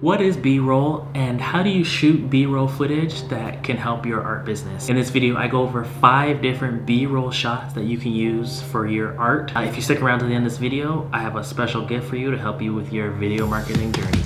What is B-roll and how do you shoot B-roll footage that can help your art business? In this video, I go over 5 different B-roll shots that you can use for your art. If you stick around to the end of this video, I have a special gift for you to help you with your video marketing journey.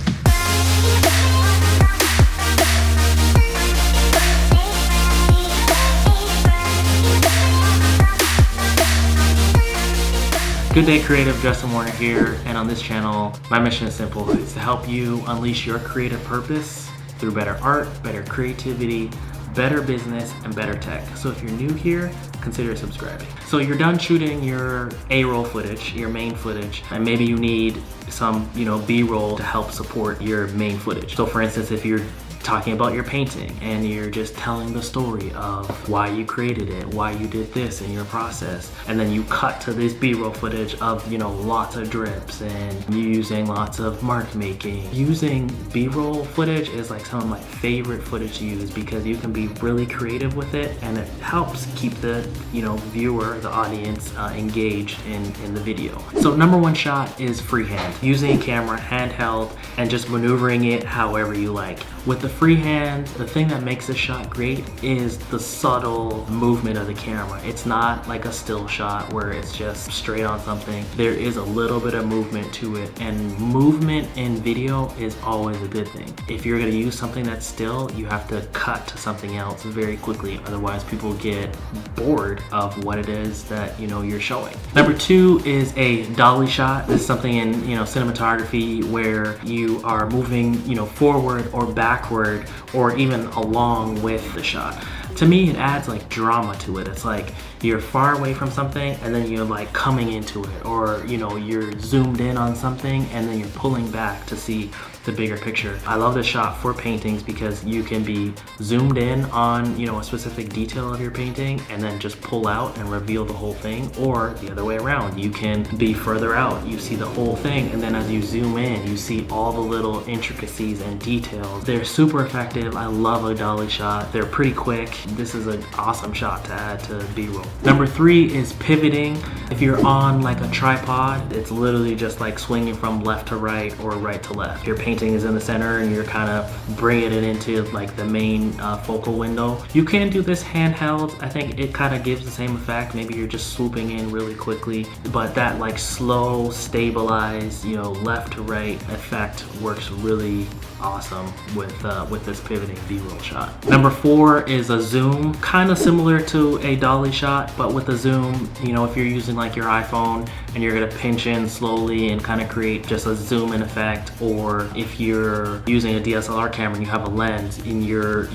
Good day creative, Jystin here, and on this channel, my mission is simple. It's to help you unleash your creative purpose through better art, better creativity, better business, and better tech. So if you're new here, consider subscribing. So you're done shooting your A-roll footage, your main footage, and maybe you need some, B-roll to help support your main footage. So for instance, if you're talking about your painting and you're just telling the story of why you created it, why you did this in your process, and then you cut to this B-roll footage of lots of drips and you using lots of mark making. Using B-roll footage is like some of my favorite footage to use because you can be really creative with it and it helps keep the viewer, the audience engaged in the video. So number 1 shot is freehand, using a camera handheld and just maneuvering it however you like. With the freehand, the thing that makes this shot great is the subtle movement of the camera. It's not like a still shot where it's just straight on something. There is a little bit of movement to it, and movement in video is always a good thing. If you're gonna use something that's still, you have to cut to something else very quickly, otherwise people get bored of what it is that you're showing. Number 2 is a dolly shot. This is something in cinematography where you are moving forward or backward or even along with the shot. To me, it adds like drama to it. It's like you're far away from something and then you're like coming into it, or you're zoomed in on something and then you're pulling back to see the bigger picture. I love this shot for paintings because you can be zoomed in on a specific detail of your painting and then just pull out and reveal the whole thing, or the other way around. You can be further out, you see the whole thing, and then as you zoom in, you see all the little intricacies and details. They're super effective. I love a dolly shot. They're pretty quick. This is an awesome shot to add to B-roll. Number 3 is pivoting. If you're on like a tripod, it's literally just like swinging from left to right or right to left. Your painting is in the center and you're kind of bringing it into like the main focal window. You can do this handheld. I think it kind of gives the same effect. Maybe you're just swooping in really quickly, but that like slow, stabilized, left to right effect works really awesome with this pivoting B-roll shot. Number 4 is a zoom, kind of similar to a dolly shot, but with a zoom, if you're using like your iPhone and you're gonna pinch in slowly and kind of create just a zoom in effect, or if you're using a DSLR camera and you have a lens and you're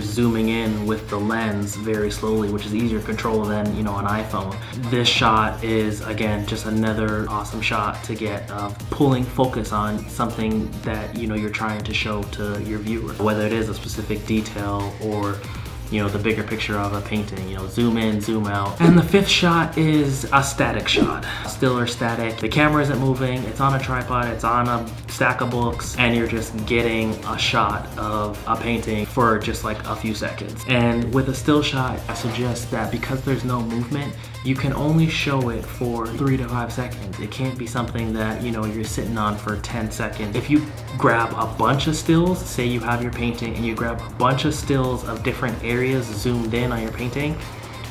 zooming in with the lens very slowly, which is easier to control than an iPhone. This shot is again just another awesome shot to get pulling focus on something that you're trying to show to your viewer, whether it is a specific detail or the bigger picture of a painting. Zoom in, zoom out. And the 5th shot is a static shot. Still or static. The camera isn't moving, it's on a tripod, it's on a stack of books, and you're just getting a shot of a painting for just like a few seconds. And with a still shot, I suggest that because there's no movement, you can only show it for 3 to 5 seconds. It can't be something that you're sitting on for 10 seconds. If you grab a bunch of stills, say you have your painting and you grab a bunch of stills of different areas zoomed in on your painting,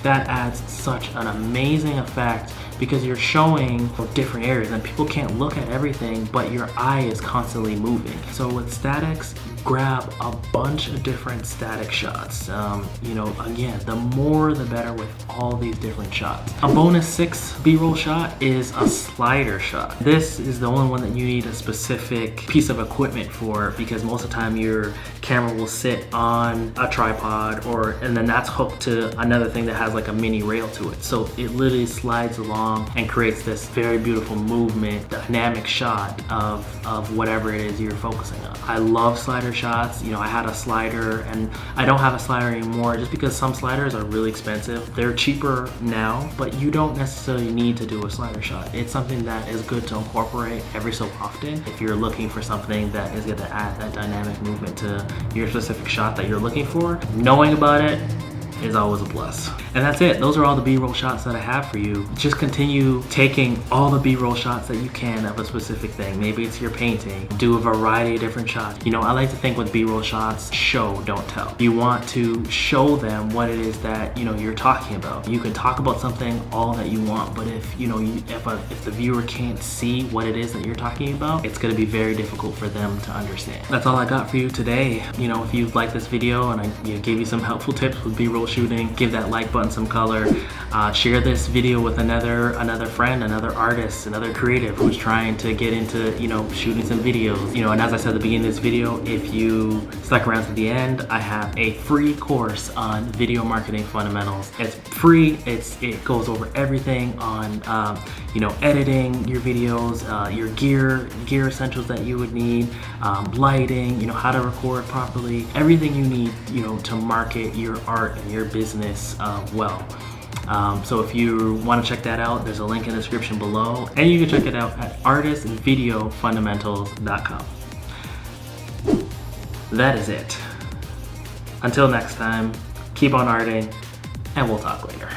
that adds such an amazing effect because you're showing different areas and people can't look at everything, but your eye is constantly moving. So with statics, grab a bunch of different static shots. Again, the more the better with all these different shots. A bonus 6 B-roll shot is a slider shot. This is the only one that you need a specific piece of equipment for, because most of the time your camera will sit on a tripod and then that's hooked to another thing that has like a mini rail to it. So it literally slides along and creates this very beautiful movement, dynamic shot of whatever it is you're focusing on. I love slider shots. I had a slider and I don't have a slider anymore just because some sliders are really expensive. They're cheaper now, but you don't necessarily need to do a slider shot. It's something that is good to incorporate every so often if you're looking for something that is going to add that dynamic movement to your specific shot that you're looking for. Knowing about it is always a plus. And that's it. Those are all the B-roll shots that I have for you. Just continue taking all the B-roll shots that you can of a specific thing. Maybe it's your painting. Do a variety of different shots. You know, I like to think with B-roll shots, show, don't tell. You want to show them what it is that, you know, you're talking about. You can talk about something all that you want, but if, you know, if the viewer can't see what it is that you're talking about, it's going to be very difficult for them to understand. That's all I got for you today. You know, if you liked this video and I gave you some helpful tips with B-roll shooting, give that like button some color. Share this video with another friend, another artist, another creative who's trying to get into, you know, shooting some videos. You know, and as I said at the beginning of this video, if you stuck around to the end, I have a free course on video marketing fundamentals. It's free. It goes over everything on you know, editing your videos, your gear essentials that you would need, lighting, you know, how to record properly, everything you need, you know, to market your art and your business well. So if you want to check that out, there's a link in the description below, and you can check it out at artistvideofundamentals.com. That is it. Until next time, keep on arting, and we'll talk later.